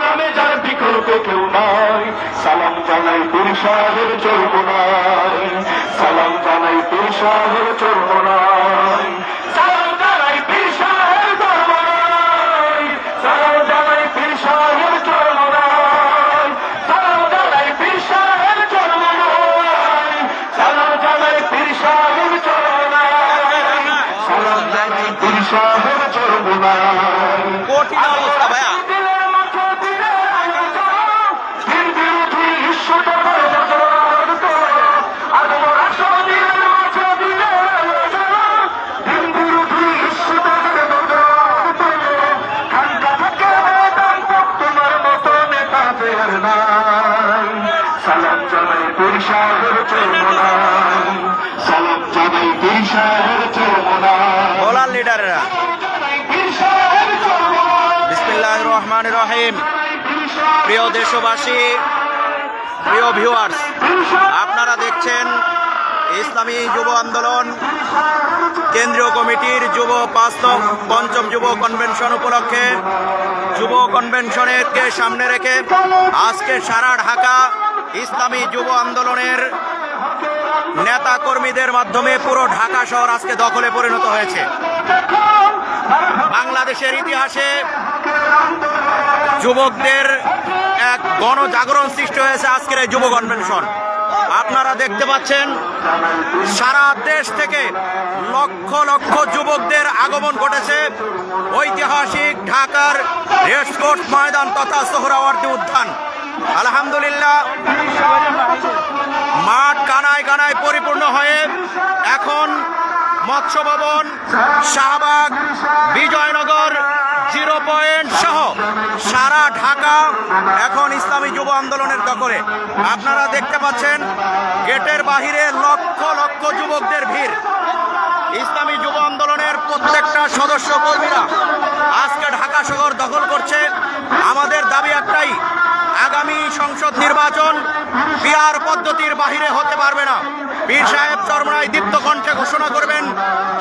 নামে যার বিকল্প কেউ নাই, সালাম জানাই পীর সাহেবের চরমোনাই, সালাম জানাই পীর সাহেবের চরমোনাই, সালাম জানাই পীর সাহেবের চরমোনাই, সালাম জানাই পীর সাহেবের চরমোনাই, সালাম জানাই পীর সাহেবের চরমোনাই, সালাম জানাই পীর সাহেবের চরমোনাই, সালাম জানাই পীর সাহেবের চরমোনাই। কঠিন অবস্থা ভাইয়া। সালাম জানাই পীর সাহেবের চরমোনাই, সালাম জানাই পীর সাহেবের চরমোনাই। ভোলার লিডাররা বিসমিল্লাহির রহমানির রহিম। প্রিয় দেশবাসী, প্রিয় ভিউয়ার্স, আপনারা দেখছেন ইসলামী যুব আন্দোলন কেন্দ্রীয় কমিটির যুব পঞ্চম যুব কনভেনশন উপলক্ষে যুব কনভেনশনকে সামনে রেখে আজকে সারা ঢাকা ইসলামী যুব আন্দোলনের নেতা কর্মীদের মাধ্যমে পুরো ঢাকা শহর আজকে দখলে পরিণত হয়েছে। বাংলাদেশের ইতিহাসে যুবকদের এক গণজাগরণ সৃষ্টি হয়েছে আজকের এই যুব কনভেনশন। আপনারা দেখতে পাচ্ছেন সারা দেশ থেকে লক্ষ লক্ষ যুবকদের আগমন ঘটেছে ঐতিহাসিক ঢাকার রেসকোর্স ময়দান তথা সোহরাওয়ার্দী উদ্যান। আলহামদুলিল্লাহ, মাঠ কানায় কানায় পরিপূর্ণ হয়ে এখন মৎস্য ভবন, শাহবাগ, বিজয়নগর, 0 পয়েন্ট সহ সারা ঢাকা এখন ইসলামী যুব আন্দোলনের দখলে। আপনারা দেখতে পাচ্ছেন গেটের বাহিরে লক্ষ লক্ষ যুবকদের ভিড়। ইসলামী যুব আন্দোলনের প্রত্যেকটা সদস্য কর্মীরা আজকে ঢাকা শহর দখল করছে। আমাদের দাবি একটাই, আগামী সংসদ নির্বাচন পিআর পদ্ধতির বাহিরে হতে পারবে না। পীর সাহেব চরমোনাই দীপ্ত কণ্ঠে ঘোষণা করবেন,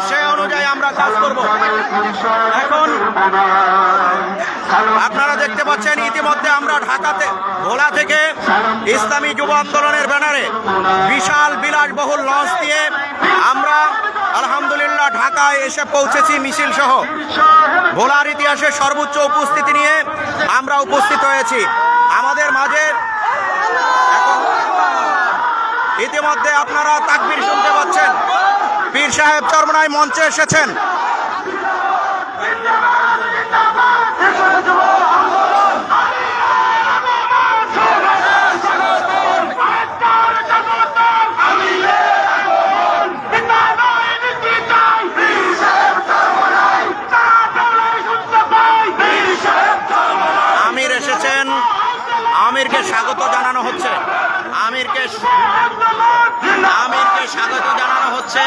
সে অনুযায়ী আমরা কাজ করব। এখন আপনারা দেখতে পাচ্ছেন ইতিমধ্যে আমরা ঢাকাতে ভোলা থেকে ইসলামী যুব আন্দোলনের ব্যানারে বিশাল বিলাসবহুল লঞ্চ দিয়ে আমরা আলহামদুলিল্লাহ ঢাকায় এসে পৌঁছেছি মিছিল সহ। ভোলার ইতিহাসে সর্বোচ্চ উপস্থিতি নিয়ে আমরা উপস্থিত হয়েছি। আমাদের মাঝে ইতিমধ্যে আপনারা তাকবীর শুনতে পাচ্ছেন। পীর সাহেব চরমোনাই মঞ্চে এসেছেন। আমির এসেছেন, আমিরকে স্বাগত জানানো হচ্ছে। আমিরকে স্বাগত জানানো হচ্ছে।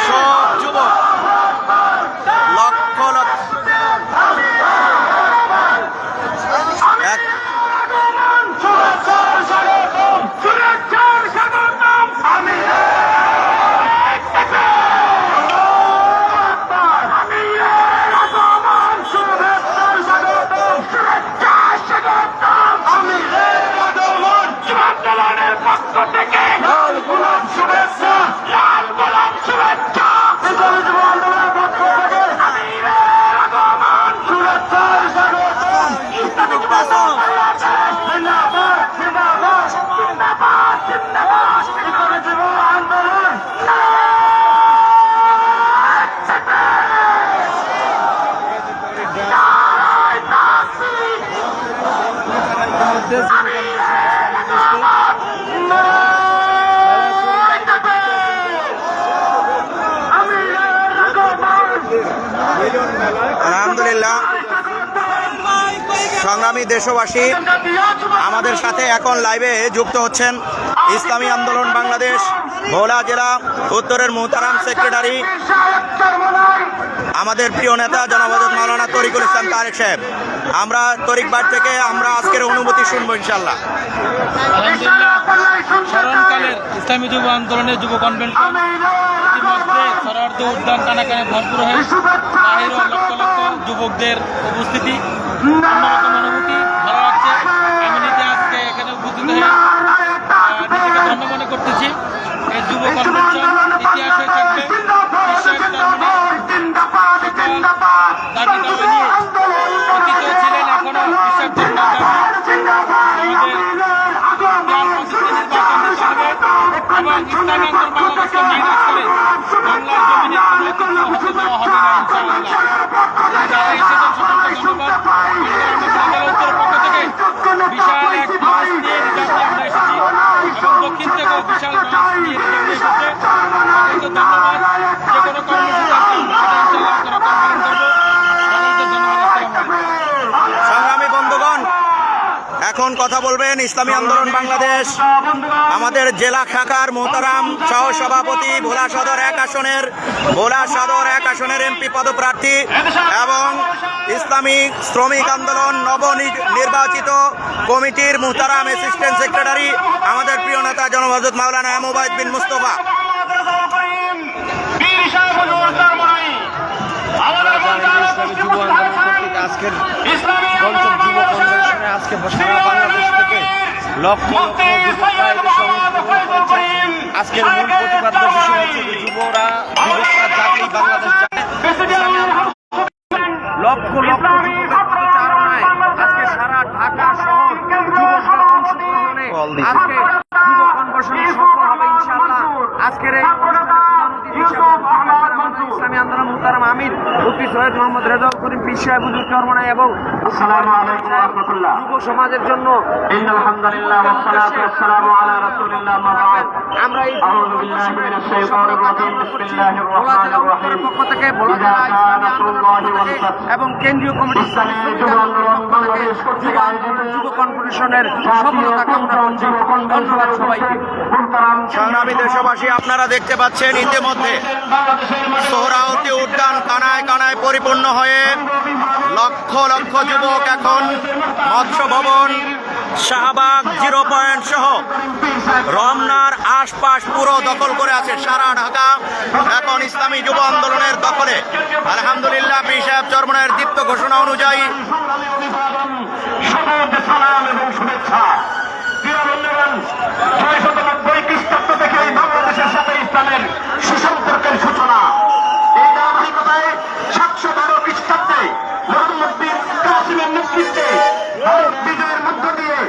সব যুবক লক্ষ লক্ষ আলহামদুলিল্লাহ, সংগ্রামী দেশবাসী, আমাদের সাথে এখন লাইভে যুক্ত হচ্ছেন ইসলামী আন্দোলন বাংলাদেশ ভোলা জেলা উত্তরের মুহতারাম সেক্রেটারি আমাদের প্রিয় নেতা জনাব হযরত মাওলানা তরিকুল ইসলাম তারেক সাহেব। আমরা তরিক বাড়ি থেকে আমরা আজকের অনুভূতি শুনবো ইনশাল্লাহ। আলহামদুলিল্লাহ, স্মরণকালের ইসলামী যুব আন্দোলনের যুব কনভেনশন ইতিমধ্যে সোহরাওয়ার্দী উদ্যান কানাকানে ভরপুর হয়ে বাহিরেও লক্ষ লক্ষ যুবকদের উপস্থিতি, অন্যরকম অনুভূতি। তবে বাংলার জমিনে কোনো ঐতিহ্য হতে দেওয়া হবে না ইনশাআল্লাহ। যারা এসেছেন সকলকে ধন্যবাদ। বাংলার উত্তরের পক্ষ থেকে বিশাল এক মাছ নিয়ে রিজার্ভ নিয়ে আমরা এসেছি এবং দক্ষিণ থেকেও বিশাল মাছ নিয়ে রিজার্ভ নিয়ে এসেছে। সকলকে ধন্যবাদ। যে কোনো কর্মসূচি আসলে সেটা ইনশাআল্লাহ আমরা পালন করবো। সকলকে ধন্যবাদ। আসসালামু আলাইকুম। সংগ্রামী বন্ধুগণ, এখন কথা বলবেন ইসলামী আন্দোলন বাংলাদেশ আমাদের জেলা শাখার মোহতারাম সহ সভাপতি ভোলা সদর এক আসনের এমপি পদপ্রার্থী এবং ইসলামী শ্রমিক আন্দোলন নবনির্বাচিত কমিটির মোহতারাম অ্যাসিস্ট্যান্ট সেক্রেটারি আমাদের প্রিয় নেতা জনাব হযরত মাওলানা মুবাইদ বিন মুস্তফা। আজকের পঞ্চম যুব কনভেনশনে আজকে সারা বাংলাদেশ থেকে লক্ষ লক্ষ যুবকরা এতে অংশগ্রহণ করেছেন। আজকের মূল প্রতিপাদ্য বিষয় হচ্ছে যে যুবকরা জাগলেই বাংলাদেশ জাগে। লক্ষ লক্ষ যুবকের পদচারণায় আজকে সারা ঢাকা শহর যুবকদের অংশগ্রহণে আজকে যুব কনভেনশনে সফল হবে ইনশাআল্লাহ। আজকের এই ইসলামী আন্দোলন মুহতারাম আমির মুফতি সৈয়দ মোহাম্মদ রেজাউল করিম পীর সাহেব হুজুর চরমনাই এবং আসসালামু আলাইকুম ওয়া রাহমাতুল্লাহ। যুব সমাজের জন্য ইন্নাল হামদুলিল্লাহ ওয়াস সালাতু ওয়াস সালামু আলা রাসূলিল্লাহ আম্মা বা'দ। আমরা এই আউযু বিল্লাহি মিনাশ শাইতানির রাজীম। বিসমিল্লাহির ভোলা রহমানির জেলা উত্তরের রহিম। পক্ষ থেকে ভোলা জেলা ইসলামী আন্দোলনের পক্ষ থেকে এবং কেন্দ্রীয় কমিটি ইসলামী যুব আন্দোলন বাংলাদেশ কর্তৃক আয়োজিত যুব কনভেনশনের সফলতা কামনা করছি। ধন্যবাদ সবাইকে। সংগ্রামী দেশবাসী, আপনারা দেখতে পাচ্ছেন ইতিমধ্যে সোহরাওয়ার্দী উদ্যান কানায় কানায় পরিপূর্ণ হয়ে লক্ষ লক্ষ যুবক এখন মৎস্য ভবন, শাহবাগ 0 পয়েন্ট সহ রমনার আশপাশ পুরো দখল করে আছে। সারা ঢাকা এখন ইসলামী যুব আন্দোলনের দখলে। আলহামদুলিল্লাহ, পীর সাহেব চরমনাইয়ের দীপ্ত ঘোষণা অনুযায়ী সালাম এবং শুভেচ্ছা। প্রিয় বন্ধুগণ,